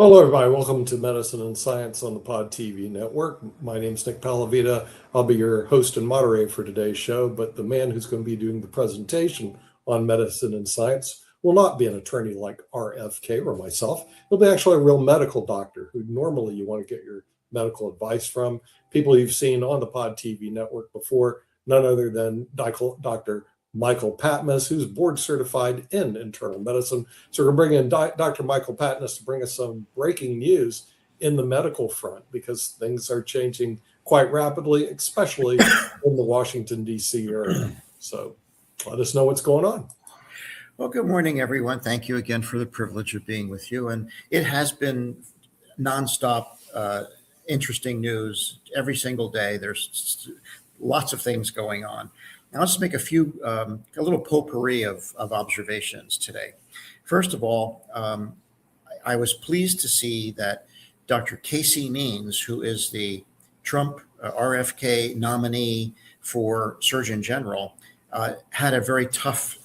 Well, hello, everybody. Welcome to Medicine and Science on the Pod TV network. My name's Nick Palavita. I'll be your host and moderator for today's show, but the man who's going to be doing the presentation on medicine and science will not be an attorney like RFK or myself. He'll be actually a real medical doctor who normally you want to get your medical advice from. People you've seen on the Pod TV network before, none other than Dr. Michael Patmos, who's board certified in internal medicine. So we're going to bring in Dr. Michael Patmos to bring us some breaking news in the medical front because things are changing quite rapidly, especially in the Washington, D.C. area. So let us know what's going on. Well, good morning, everyone. Thank you again for the privilege of being with you. And it has been nonstop interesting news every single day. There's lots of things going on. Now, let's make a little potpourri of observations today. First of all, I was pleased to see that Dr. Casey Means, who is the Trump RFK nominee for Surgeon General, had a very tough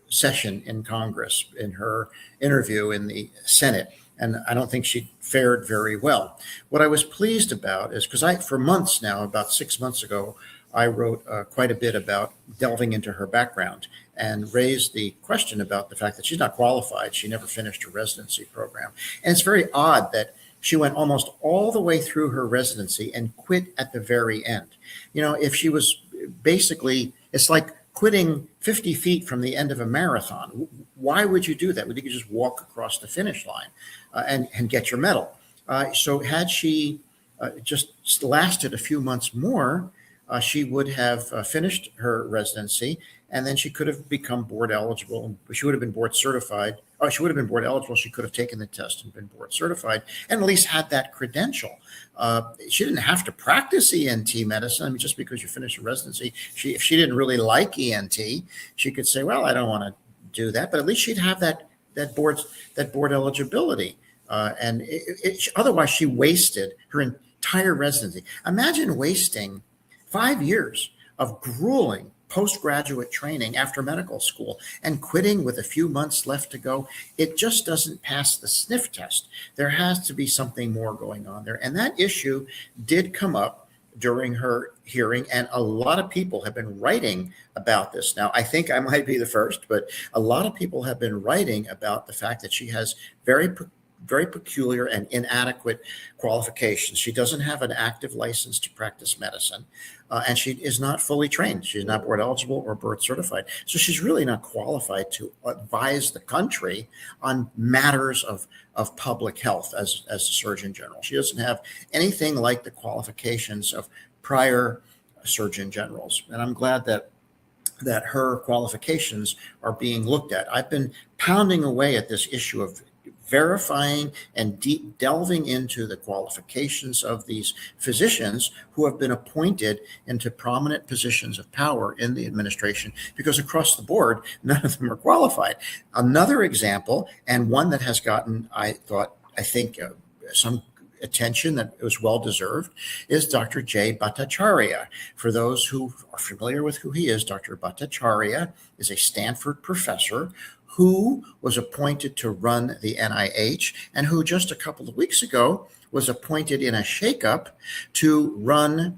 session in Congress in her interview in the Senate. And I don't think she fared very well. What I was pleased about is because for months now, about 6 months ago, I wrote quite a bit about delving into her background and raised the question about the fact that she's not qualified. She never finished her residency program. And it's very odd that she went almost all the way through her residency and quit at the very end. You know, if she was basically, it's like quitting 50 feet from the end of a marathon. Why would you do that? Would you just walk across the finish line and get your medal? So had she just lasted a few months more, she would have finished her residency, and then she could have become board eligible. She would have been board certified. She would have been board eligible. She could have taken the test and been board certified, and at least had that credential. She didn't have to practice ENT medicine. I mean, just because you finish a residency, if she didn't really like ENT, she could say, "Well, I don't want to do that." But at least she'd have that board eligibility. Otherwise, she wasted her entire residency. Imagine wasting 5 years of grueling postgraduate training after medical school and quitting with a few months left to go. It just doesn't pass the sniff test. There has to be something more going on there. And that issue did come up during her hearing, and a lot of people have been writing about this. Now, I think I might be the first, but a lot of people have been writing about the fact that she has very peculiar and inadequate qualifications. She doesn't have an active license to practice medicine, and she is not fully trained. She's not board eligible or board certified. So she's really not qualified to advise the country on matters of public health as a Surgeon General. She doesn't have anything like the qualifications of prior Surgeon Generals. And I'm glad that her qualifications are being looked at. I've been pounding away at this issue of verifying and delving into the qualifications of these physicians who have been appointed into prominent positions of power in the administration, because across the board, none of them are qualified. Another example, and one that has gotten, I think, some attention that was well deserved, is Dr. Jay Bhattacharya. For those who are familiar with who he is, Dr. Bhattacharya is a Stanford professor who was appointed to run the NIH and who just a couple of weeks ago was appointed in a shakeup to run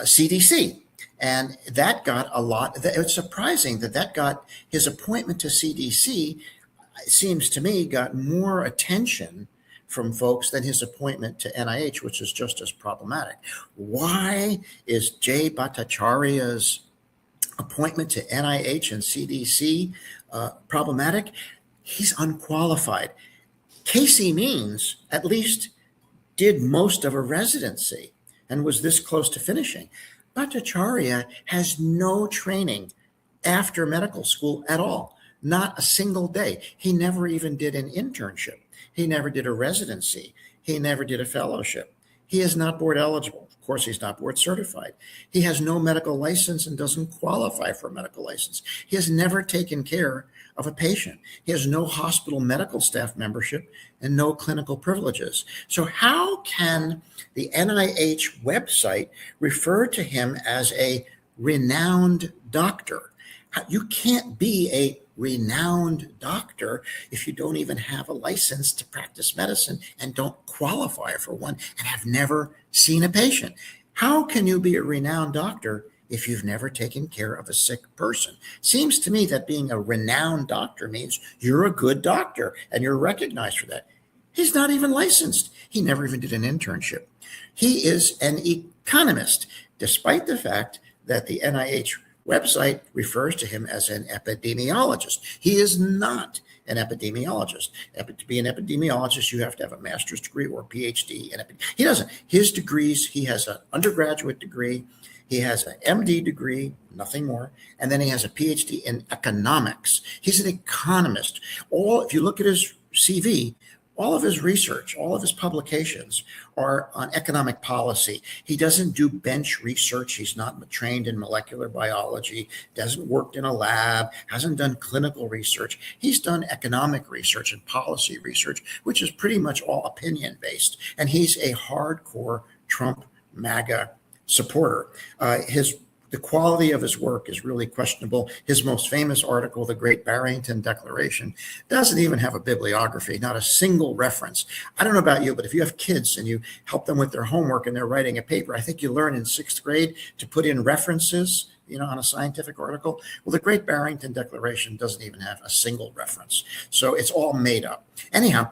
CDC. And that got a lot. It's surprising that got his appointment to CDC, it seems to me, got more attention from folks than his appointment to NIH, which is just as problematic. Why is Jay Bhattacharya's appointment to NIH and CDC problematic? He's unqualified. Casey Means at least did most of a residency and was this close to finishing. Bhattacharya has no training after medical school at all, not a single day. He never even did an internship. He never did a residency. He never did a fellowship. He is not board eligible. Of course, he's not board certified. He has no medical license and doesn't qualify for a medical license. He has never taken care of a patient. He has no hospital medical staff membership and no clinical privileges. So how can the NIH website refer to him as a renowned doctor? You can't be a renowned doctor if you don't even have a license to practice medicine and don't qualify for one and have never seen a patient? How can you be a renowned doctor if you've never taken care of a sick person? Seems to me that being a renowned doctor means you're a good doctor and you're recognized for that. He's not even licensed. He never even did an internship. He is an economist, despite the fact that the NIH website refers to him as an epidemiologist. He is not an epidemiologist. To be an epidemiologist, you have to have a master's degree or a PhD. He doesn't. His degrees, he has an undergraduate degree, he has an MD degree, nothing more, and then he has a PhD in economics. He's an economist. If you look at his CV, all of his research, all of his publications are on economic policy. He doesn't do bench research. He's not trained in molecular biology, doesn't work in a lab, hasn't done clinical research. He's done economic research and policy research, which is pretty much all opinion-based. And he's a hardcore Trump MAGA supporter. The quality of his work is really questionable. His most famous article, The Great Barrington Declaration, doesn't even have a bibliography, not a single reference. I don't know about you, but if you have kids and you help them with their homework and they're writing a paper, I think you learn in 6th grade to put in references, on a scientific article. Well, the Great Barrington Declaration doesn't even have a single reference. So it's all made up. Anyhow,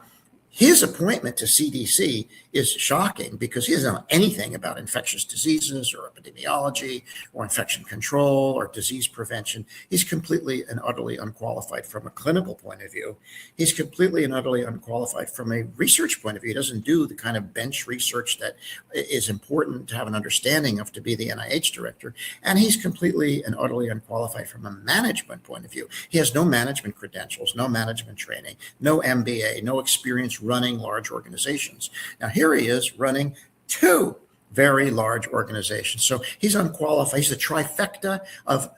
his appointment to CDC is shocking because he doesn't know anything about infectious diseases or epidemiology or infection control or disease prevention. He's completely and utterly unqualified from a clinical point of view. He's completely and utterly unqualified from a research point of view. He doesn't do the kind of bench research that is important to have an understanding of to be the NIH director. And he's completely and utterly unqualified from a management point of view. He has no management credentials, no management training, no MBA, no experience running large organizations. Now, here he is running 2 very large organizations. So he's unqualified. He's the trifecta of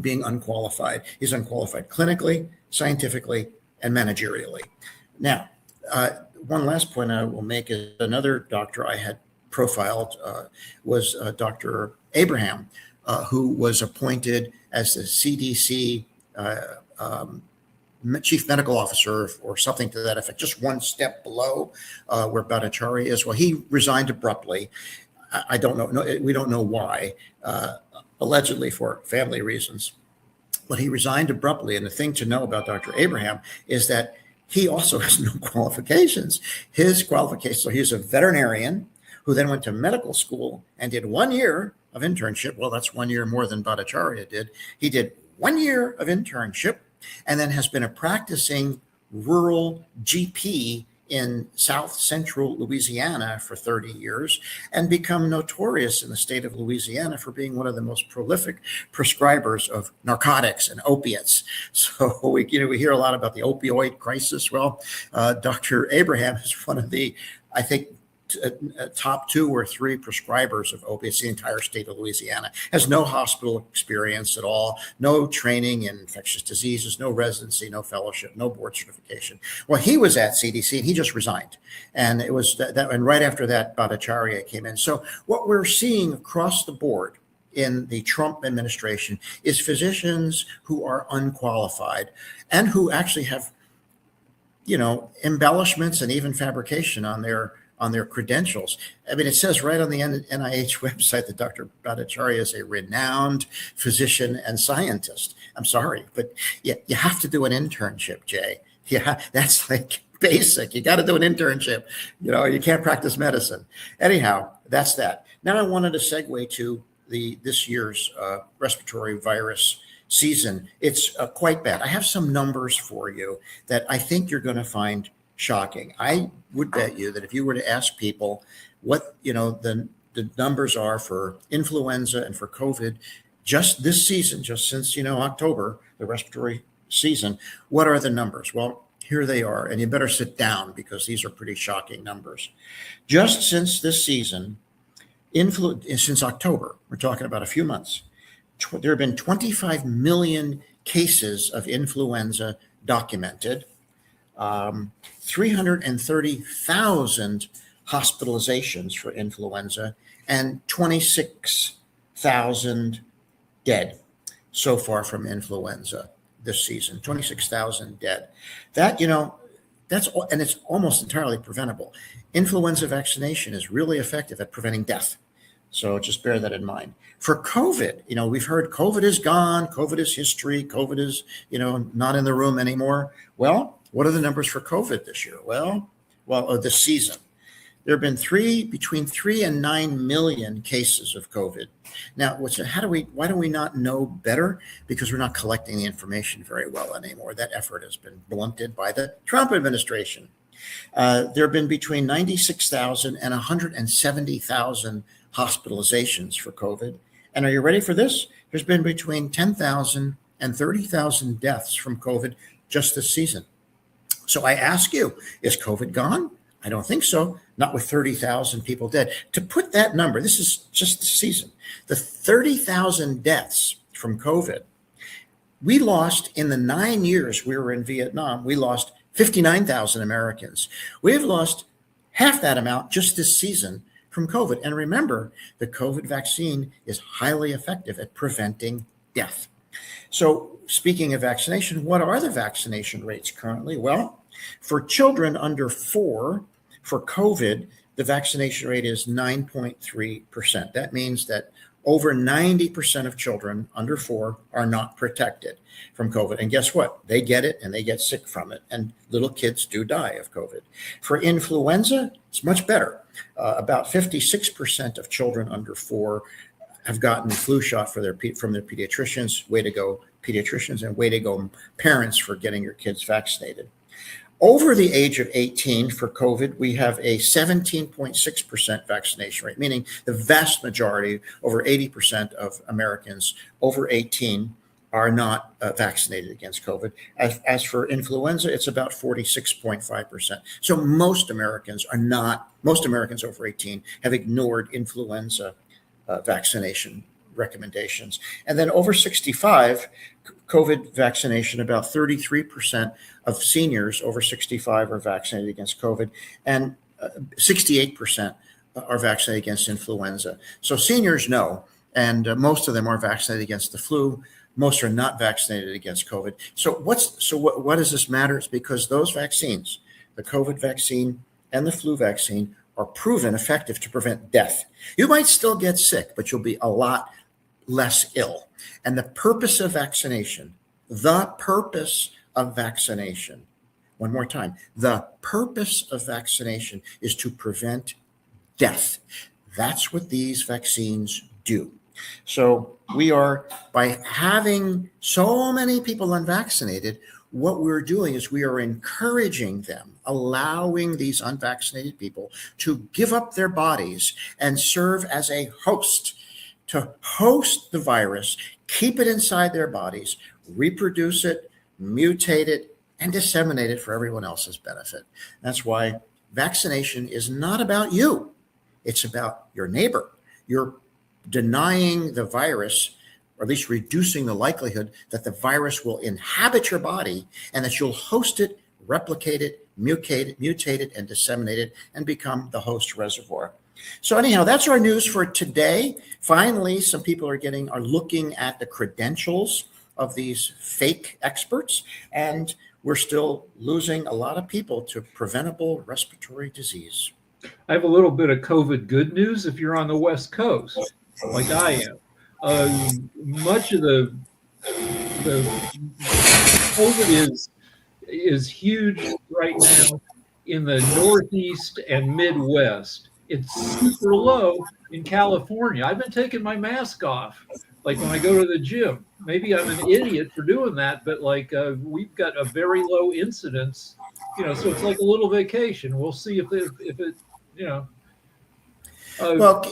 being unqualified. He's unqualified clinically, scientifically, and managerially. Now, one last point I will make is another doctor I had profiled was Dr. Abraham, who was appointed as the CDC chief medical officer or something to that effect, just one step below where Bhattacharya is. Well, he resigned abruptly. I don't know. No, we don't know why, allegedly for family reasons. But he resigned abruptly. And the thing to know about Dr. Abraham is that he also has no qualifications. His qualifications, so he's a veterinarian who then went to medical school and did 1 year of internship. Well, that's 1 year more than Bhattacharya did. He did 1 year of internship and then has been a practicing rural GP in South Central Louisiana for 30 years and become notorious in the state of Louisiana for being one of the most prolific prescribers of narcotics and opiates. So we hear a lot about the opioid crisis. Well, Dr. Abraham is one of the, I think, top 2 or 3 prescribers of opiates in the entire state of Louisiana. Has no hospital experience at all, no training in infectious diseases, no residency, no fellowship, no board certification. Well, he was at CDC and he just resigned. And it was and right after that, Bhattacharya came in. So what we're seeing across the board in the Trump administration is physicians who are unqualified and who actually have, embellishments and even fabrication on their credentials. I mean, it says right on the NIH website that Dr. Bhattacharya is a renowned physician and scientist. I'm sorry, but you have to do an internship, Jay. Yeah, that's like basic. You got to do an internship. You can't practice medicine. Anyhow, that's that. Now I wanted to segue to this year's respiratory virus season. It's quite bad. I have some numbers for you that I think you're going to find shocking. I would bet you that if you were to ask people what the numbers are for influenza and for COVID just this season, just since October, the respiratory season, what are the numbers? Well, here they are, and you better sit down because these are pretty shocking numbers. Just since this season, since October, we're talking about a few months, there have been 25 million cases of influenza documented. 330,000 hospitalizations for influenza and 26,000 dead. so far from influenza this season, 26,000 dead. That, you know, and it's almost entirely preventable. Influenza vaccination is really effective at preventing death. So just bear that in mind. For COVID, you know, we've heard COVID is gone, COVID is history, COVID is, you know, not in the room anymore. Well, what are the numbers for COVID this year? Well, this season. There have been between 3 and 9 million cases of COVID. Now, why do we not know better? Because we're not collecting the information very well anymore. That effort has been blunted by the Trump administration. There have been between 96,000 and 170,000 hospitalizations for COVID. And are you ready for this? There's been between 10,000 and 30,000 deaths from COVID just this season. So I ask you, is COVID gone? I don't think so. Not with 30,000 people dead. To put that number, this is just the season, the 30,000 deaths from COVID, we lost in the 9 years we were in Vietnam, we lost 59,000 Americans. We've lost half that amount just this season from COVID. And remember, the COVID vaccine is highly effective at preventing death. So speaking of vaccination, what are the vaccination rates currently? Well, for children under 4, for COVID, the vaccination rate is 9.3%. That means that over 90% of children under 4 are not protected from COVID. And guess what? They get it and they get sick from it. And little kids do die of COVID. For influenza, it's much better. About 56% of children under 4 have gotten the flu shot from their pediatricians. Way to go, pediatricians, and way to go, parents, for getting your kids vaccinated. Over the age of 18 for COVID, we have a 17.6% vaccination rate, meaning the vast majority, over 80% of Americans over 18 are not vaccinated against COVID. As for influenza, it's about 46.5%. So most Americans over 18 have ignored influenza vaccination recommendations. And then over 65, COVID vaccination, about 33% of seniors over 65 are vaccinated against COVID, and 68% are vaccinated against influenza. So seniors know, and most of them are vaccinated against the flu. Most are not vaccinated against COVID. So what does this matter? It's because those vaccines, the COVID vaccine and the flu vaccine, are proven effective to prevent death. You might still get sick, but you'll be a lot less ill. And the purpose of vaccination, one more time, the purpose of vaccination is to prevent death. That's what these vaccines do. So by having so many people unvaccinated, what we're doing is we are encouraging them, allowing these unvaccinated people to give up their bodies and serve as a host, to host the virus, keep it inside their bodies, reproduce it, mutate it, and disseminate it for everyone else's benefit. That's why vaccination is not about you. It's about your neighbor. You're denying the virus, or at least reducing the likelihood that the virus will inhabit your body and that you'll host it, replicate it, mutate it, and disseminate it, and become the host reservoir. So anyhow, that's our news for today. Finally, some people are looking at the credentials of these fake experts, and we're still losing a lot of people to preventable respiratory disease. I have a little bit of COVID good news if you're on the West Coast, like I am. Much of the COVID is huge right now in the Northeast and Midwest. It's super low in California. I've been taking my mask off, like when I go to the gym. Maybe I'm an idiot for doing that, but we've got a very low incidence, so it's like a little vacation. We'll see if it. Well,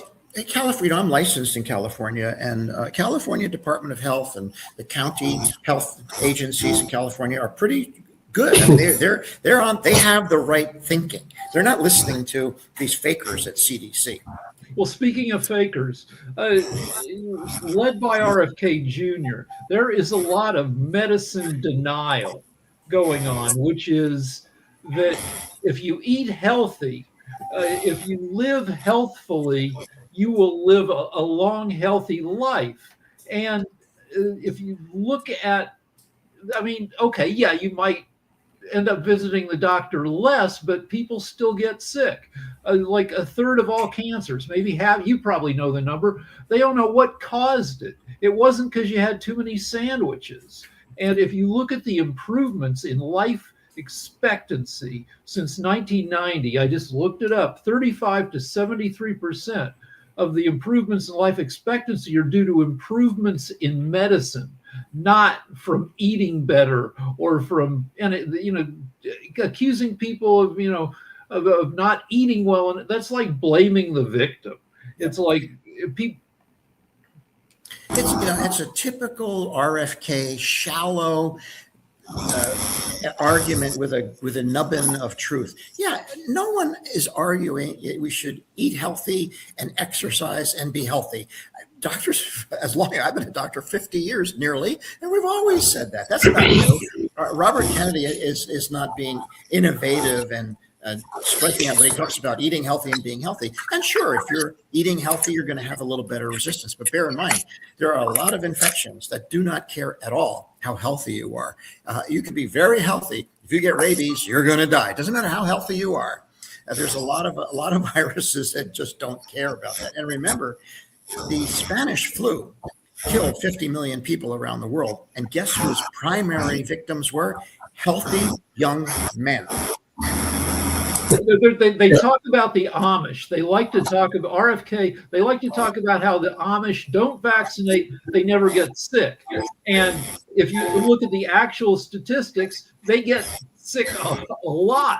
California, I'm licensed in California, and California Department of Health and the county health agencies in California are pretty good. I mean, they have the right thinking. They're not listening to these fakers at CDC. Well, speaking of fakers, led by RFK Jr., there is a lot of medicine denial going on, which is that if you eat healthy, if you live healthfully, you will live a long, healthy life. And if you look at, I mean, okay, yeah, you might end up visiting the doctor less, but people still get sick. Like a third of all cancers, maybe half, you probably know the number. They don't know what caused it. It wasn't because you had too many sandwiches. And if you look at the improvements in life expectancy since 1990, I just looked it up, 35 to 73% of the improvements in life expectancy are due to improvements in medicine, not from eating better or from, and accusing people of, of not eating well. And that's like blaming the victim. It's like people. It's a typical RFK shallow argument with a nubbin of truth. Yeah, no one is arguing we should eat healthy and exercise and be healthy. Doctors, as long as I've been a doctor 50 years nearly, and we've always said that. That's not new. Robert Kennedy is not being innovative and striking out when he talks about eating healthy and being healthy. And sure, if you're eating healthy, you're going to have a little better resistance. But bear in mind, there are a lot of infections that do not care at all how healthy you are. You can be very healthy. If you get rabies, you're going to die. It doesn't matter how healthy you are. There's a lot of viruses that just don't care about that. And remember, the Spanish flu killed 50 million people around the world. And guess whose primary victims were? Healthy young men. They talk about the Amish. They like to talk about RFK. They like to talk about how the Amish don't vaccinate, they never get sick. And if you look at the actual statistics, they get sick a lot.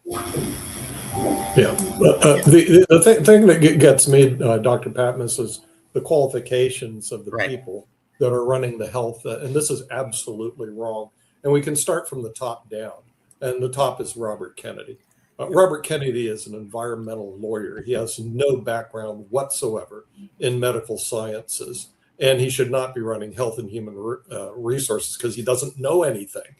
Yeah. The thing that gets me, Dr. Patmos, is the qualifications of the people that are running the health. And this is absolutely wrong. And we can start from the top down. And the top is Robert Kennedy. Robert Kennedy is an environmental lawyer. He has no background whatsoever in medical sciences, and he should not be running Health and Human Resources because he doesn't know anything.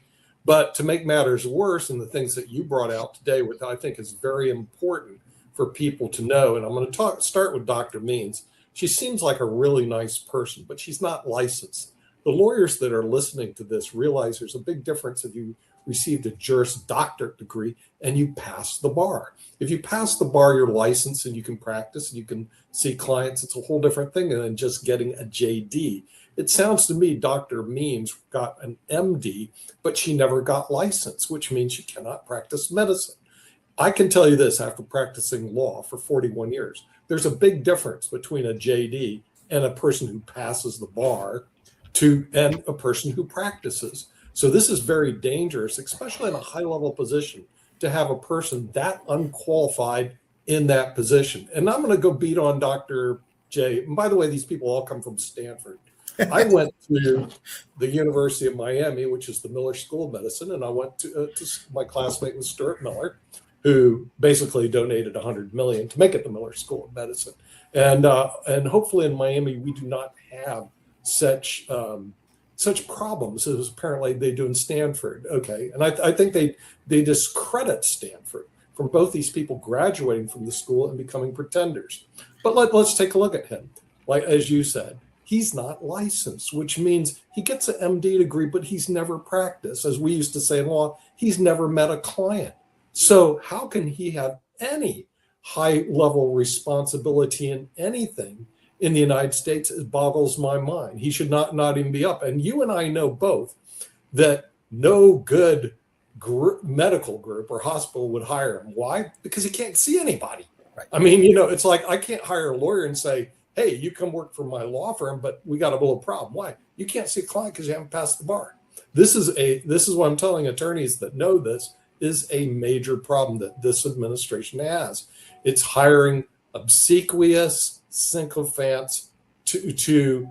But to make matters worse, and the things that you brought out today, which I think is very important for people to know, and I'm going to start with Dr. Means. She seems like a really nice person, but she's not licensed. The lawyers that are listening to this realize there's a big difference if you received a Juris Doctorate degree and you pass the bar. If you pass the bar, you're licensed and you can practice and you can see clients. It's a whole different thing than just getting a JD. It sounds to me Dr. Means got an MD, but she never got licensed, which means she cannot practice medicine. I can tell you this after practicing law for 41 years. There's a big difference between a JD and a person who passes the bar and a person who practices. So this is very dangerous, especially in a high-level position, to have a person that unqualified in that position. And I'm going to go beat on Dr. J. And by the way, these people all come from Stanford. I went to the University of Miami, which is the Miller School of Medicine, and I went to my classmate was Stuart Miller, who basically donated $100 million to make it the Miller School of Medicine. And hopefully in Miami we do not have such problems as apparently they do in Stanford. Okay, and I think they discredit Stanford from both these people graduating from the school and becoming pretenders. But let's take a look at him. Like as you said, he's not licensed, which means he gets an MD degree, but he's never practiced. As we used to say in law, he's never met a client. So how can he have any high-level responsibility in anything in the United States? It boggles my mind. He should not even be up. And you and I know both that no good medical group or hospital would hire him. Why? Because he can't see anybody. Right. I mean, it's like I can't hire a lawyer and say, hey, you come work for my law firm, but we got a little problem. Why? You can't see a client because you haven't passed the bar. This is what I'm telling attorneys that know this is a major problem that this administration has. It's hiring obsequious sycophants to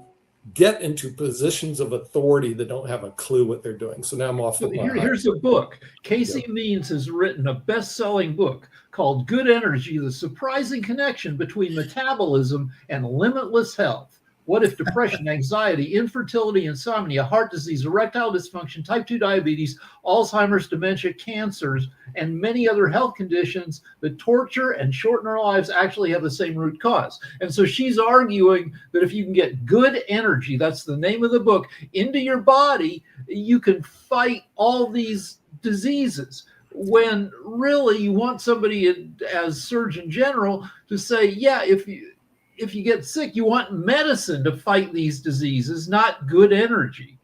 get into positions of authority that don't have a clue what they're doing. So now I'm off. Here's a book. Casey Means has written a best-selling book called Good Energy, The Surprising Connection Between Metabolism and Limitless Health. What if depression, anxiety, infertility, insomnia, heart disease, erectile dysfunction, type 2 diabetes, Alzheimer's, dementia, cancers, and many other health conditions that torture and shorten our lives actually have the same root cause? And so she's arguing that if you can get good energy, that's the name of the book, into your body, you can fight all these diseases. When really you want somebody as Surgeon General to say, yeah, if you get sick, you want medicine to fight these diseases, not good energy.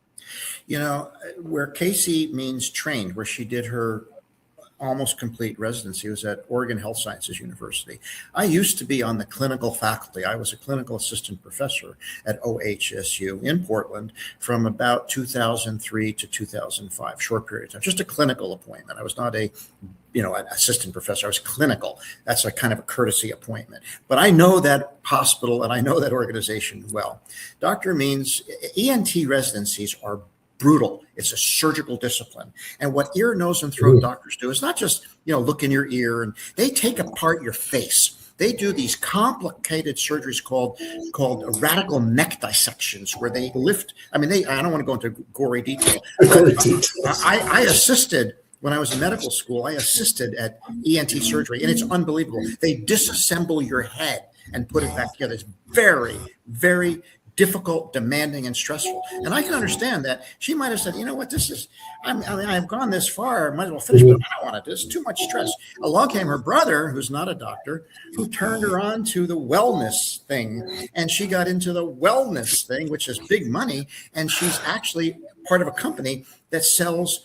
You know, where Casey means trained, where she did her almost complete residency was at Oregon Health Sciences University. I used to be on the clinical faculty. I was a clinical assistant professor at OHSU in Portland from about 2003 to 2005, short period of time, just a clinical appointment. I was not an assistant professor. I was clinical. That's a kind of a courtesy appointment. But I know that hospital and I know that organization well. Dr. Means ENT residencies are brutal. It's a surgical discipline. And what ear, nose, and throat doctors do is not just, look in your ear, and they take apart your face. They do these complicated surgeries called radical neck dissections, where they lift. I don't want to go into gory detail. I assisted when I was in medical school. I assisted at ENT surgery, and it's unbelievable. They disassemble your head and put it back together. It's very, very difficult, demanding, and stressful. And I can understand that. She might have said, you know what, I've gone this far, might as well finish, but I don't want to do this. Too much stress. Along came her brother, who's not a doctor, who turned her on to the wellness thing. And she got into the wellness thing, which is big money. And she's actually part of a company that sells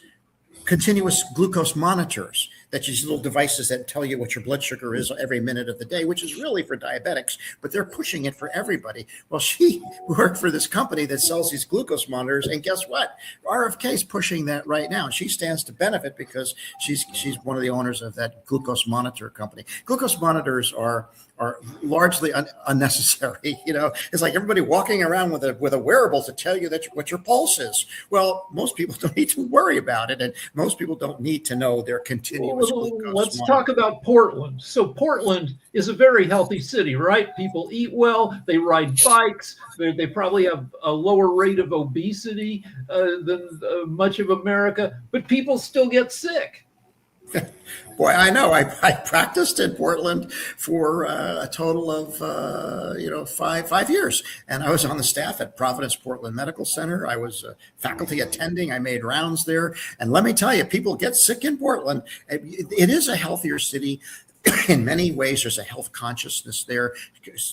continuous glucose monitors. That's these little devices that tell you what your blood sugar is every minute of the day, which is really for diabetics, but they're pushing it for everybody. Well, she worked for this company that sells these glucose monitors, and guess what? RFK is pushing that right now. She stands to benefit because she's one of the owners of that glucose monitor company. Glucose monitors are largely unnecessary. It's like everybody walking around with a wearable to tell you what your pulse is. Well, most people don't need to worry about it, and most people don't need to know their continuous glucose Let's monitor. talk about Portland. So Portland is a very healthy city, right? People eat well, they ride bikes, they probably have a lower rate of obesity than much of America, but people still get sick. Boy, I know. I practiced in Portland for a total of 5 years, and I was on the staff at Providence Portland Medical Center. I was faculty attending. I made rounds there, and let me tell you, people get sick in Portland. It is a healthier city. In many ways, there's a health consciousness there,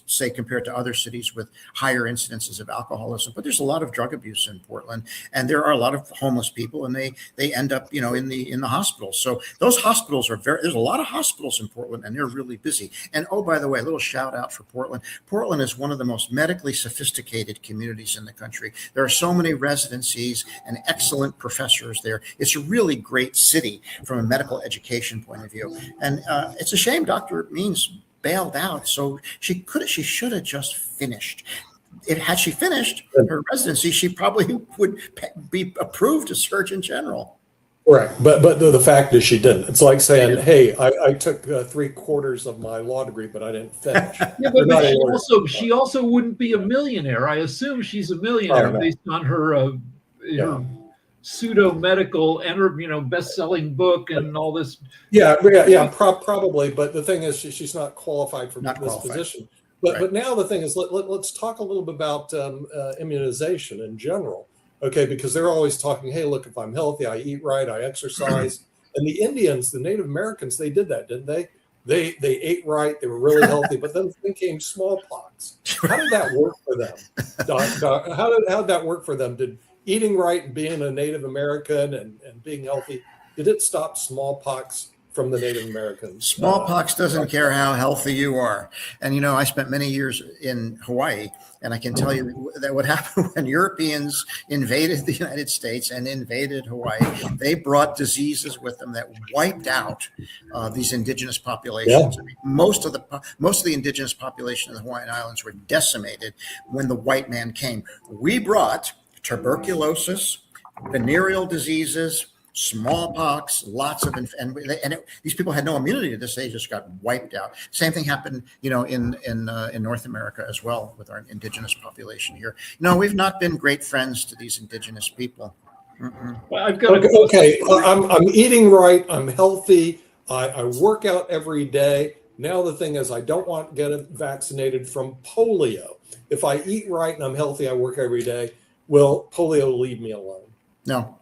say, compared to other cities with higher incidences of alcoholism. But there's a lot of drug abuse in Portland, and there are a lot of homeless people, and they end up, in the hospitals. So those hospitals there's a lot of hospitals in Portland, and they're really busy. And oh, by the way, a little shout out for Portland. Portland is one of the most medically sophisticated communities in the country. There are so many residencies and excellent professors there. It's a really great city from a medical education point of view, and it's a shame Dr. Means bailed out. So she should have just finished. Had she finished her residency, she probably would be approved as Surgeon General. Right. But the fact is she didn't. It's like saying, hey, I took 3/4 of my law degree, but I didn't finish. Yeah, but she also wouldn't be a millionaire. I assume she's a millionaire based on her pseudo-medical best-selling book and all this. Probably. But the thing is, she's not qualified for this position. But now the thing is, let's talk a little bit about immunization in general. Okay, because they're always talking, hey, look, if I'm healthy, I eat right, I exercise. And the Indians, the Native Americans, they did that, didn't they? They ate right, they were really healthy, but then came smallpox. How did that work for them? Doc, how did that work for them? Did eating right and being a Native American and being healthy, did it stop smallpox from the Native Americans? Smallpox doesn't care how healthy you are. And, I spent many years in Hawaii, and I can tell you that what happened when Europeans invaded the United States and invaded Hawaii, they brought diseases with them that wiped out these indigenous populations. Yeah. I mean, most of the indigenous population of the Hawaiian Islands were decimated when the white man came. We brought tuberculosis, venereal diseases, smallpox, lots of, these people had no immunity to this. They just got wiped out. Same thing happened, in North America as well with our indigenous population here. No, we've not been great friends to these indigenous people. Well, I've got okay. I'm eating right. I'm healthy. I work out every day. Now the thing is, I don't want to get vaccinated from polio. If I eat right and I'm healthy, I work every day. Will polio leave me alone? No.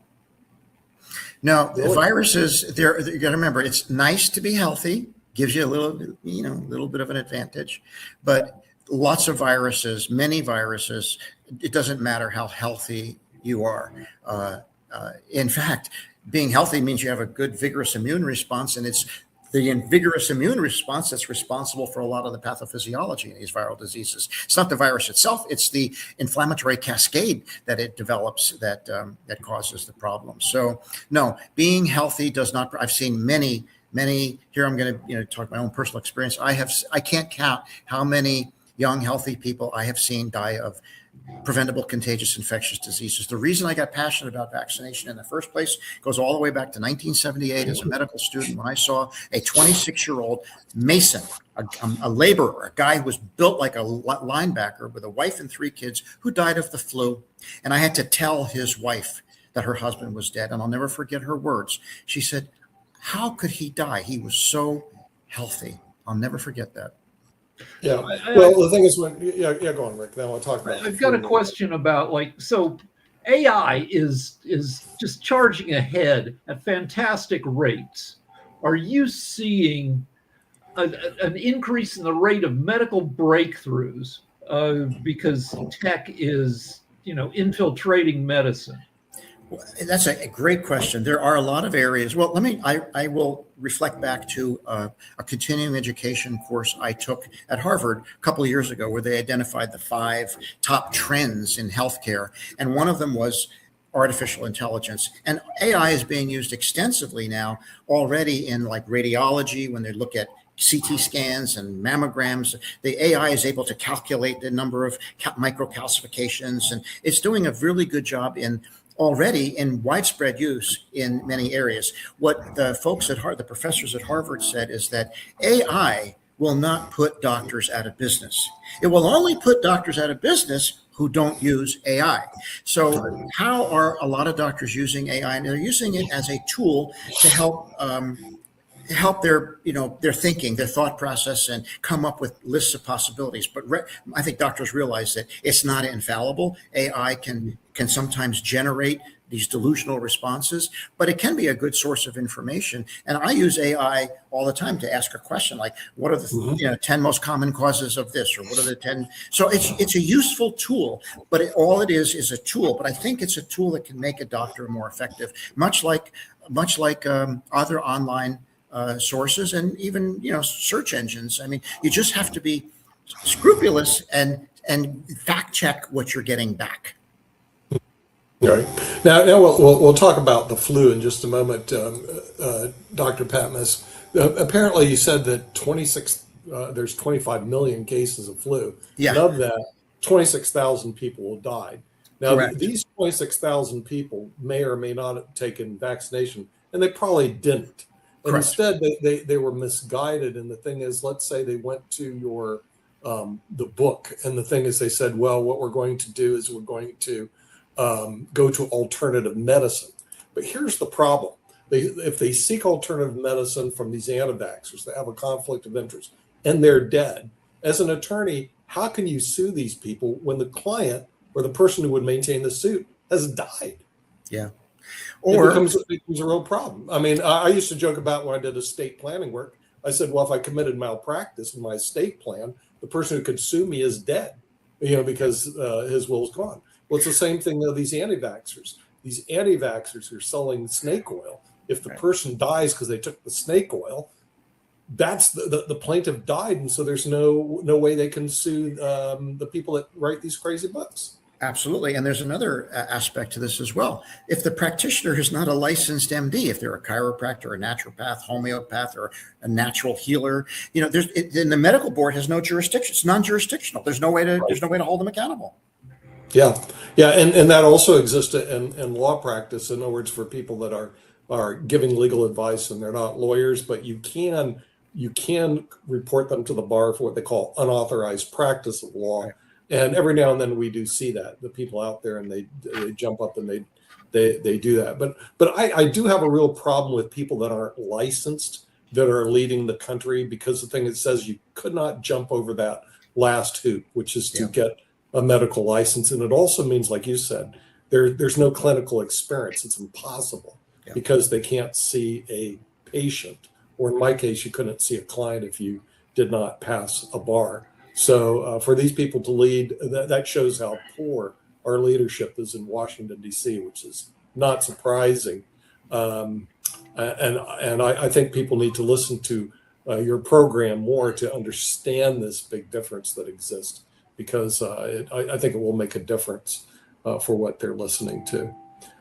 Really? Viruses, you got to remember, it's nice to be healthy, gives you a little bit of an advantage, but lots of viruses, many viruses, it doesn't matter how healthy you are. In fact, being healthy means you have a good, vigorous immune response, and it's the vigorous immune response that's responsible for a lot of the pathophysiology in these viral diseases. It's not the virus itself; it's the inflammatory cascade that it develops that causes the problem. So, no, being healthy does not. I've seen many. Here, I'm going to talk my own personal experience. I can't count how many young, healthy people I have seen die of preventable contagious infectious diseases. The reason I got passionate about vaccination in the first place goes all the way back to 1978 as a medical student when I saw a 26-year-old Mason, a laborer, a guy who was built like a linebacker with a wife and 3 kids who died of the flu. And I had to tell his wife that her husband was dead. And I'll never forget her words. She said, "How could he die? He was so healthy." I'll never forget that. Yeah. Well, the thing is, go on, Rick. Then we'll talk about. I've got a question about so AI is just charging ahead at fantastic rates. Are you seeing an increase in the rate of medical breakthroughs because tech is infiltrating medicine? That's a great question. There are a lot of areas. Well, I will reflect back to a continuing education course I took at Harvard a couple of years ago, where they identified the 5 top trends in healthcare. And one of them was artificial intelligence. And AI is being used extensively now already in like radiology, when they look at CT scans and mammograms. The AI is able to calculate the number of microcalcifications, and it's doing a really good job already in widespread use in many areas. What the folks at Harvard, the professors at Harvard said is that AI will not put doctors out of business. It will only put doctors out of business who don't use AI. So how are a lot of doctors using AI? And they're using it as a tool to help their thinking, their thought process, and come up with lists of possibilities. But I think doctors realize that it's not infallible. AI can sometimes generate these delusional responses, but it can be a good source of information. And I use AI all the time to ask a question like, what are the 10 most common causes of this, or what are the 10? So it's a useful tool, but all it is a tool. But I think it's a tool that can make a doctor more effective, much like other online sources and even search engines. I mean, you just have to be scrupulous and fact check what you're getting back. All right. Now we'll talk about the flu in just a moment, Dr. Patmos. Apparently, you said that there's 25 million cases of flu. Yeah. And of that, 26,000 people have died. Now, Correct. These 26,000 people may or may not have taken vaccination, and they probably didn't. And instead, they were misguided. And the thing is, let's say they went to your the book, and the thing is, they said, well, what we're going to do is we're going to go to alternative medicine. But here's the problem. If they seek alternative medicine from these anti-vaxxers, they have a conflict of interest, and they're dead. As an attorney, how can you sue these people when the client or the person who would maintain the suit has died? Yeah. Or it becomes a real problem. I mean, I used to joke about when I did estate planning work. I said, well, if I committed malpractice in my estate plan, the person who could sue me is dead, because his will is gone. Well, it's the same thing though. These anti-vaxxers are selling snake oil. If the person dies because they took the snake oil, that's the plaintiff died, and so there's no way they can sue the people that write these crazy books. Absolutely. And there's another aspect to this as well. If the practitioner is not a licensed MD, if they're a chiropractor, a naturopath, homeopath, or a natural healer, then the medical board has no jurisdiction. It's non-jurisdictional. There's no way to hold them accountable. Yeah. And that also exists in law practice. In other words, for people that are are giving legal advice and they're not lawyers, but you can report them to the bar for what they call unauthorized practice of law. Right. And every now and then we do see that, the people out there, and they jump up and they do that. But I do have a real problem with people that aren't licensed that are leading the country, because the thing it says you could not jump over that last hoop, which is to get a medical license. And it also means, like you said, there's no clinical experience. It's impossible because they can't see a patient, or in my case, you couldn't see a client if you did not pass a bar. So for these people to lead, that shows how poor our leadership is in Washington, D.C., which is not surprising. And I think people need to listen to your program more to understand this big difference that exists, because I think it will make a difference for what they're listening to.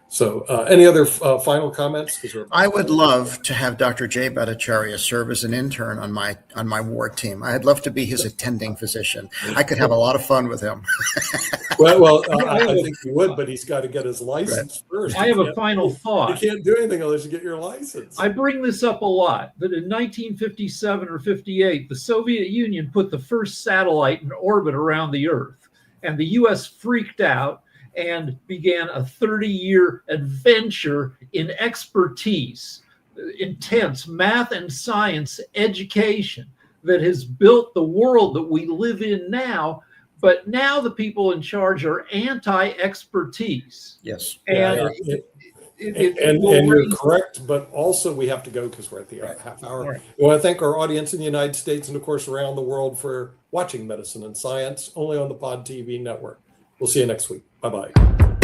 So any other final comments? I would love to have Dr. Jay Bhattacharya serve as an intern on my ward team. I'd love to be his attending physician. I could have a lot of fun with him. Well, I think he would, but he's got to get his license first. I have a final thought. You can't do anything unless you get your license. I bring this up a lot, that in 1957 or 58, the Soviet Union put the first satellite in orbit around the Earth, and the U.S. freaked out and began a 30-year adventure in expertise, intense math and science education that has built the world that we live in now. But now the people in charge are anti-expertise. Yes. And and you're correct, but also we have to go because we're at the half hour. Right. We want to thank our audience in the United States and, of course, around the world for watching Medicine and Science, only on the Pod TV network. We'll see you next week. Bye-bye.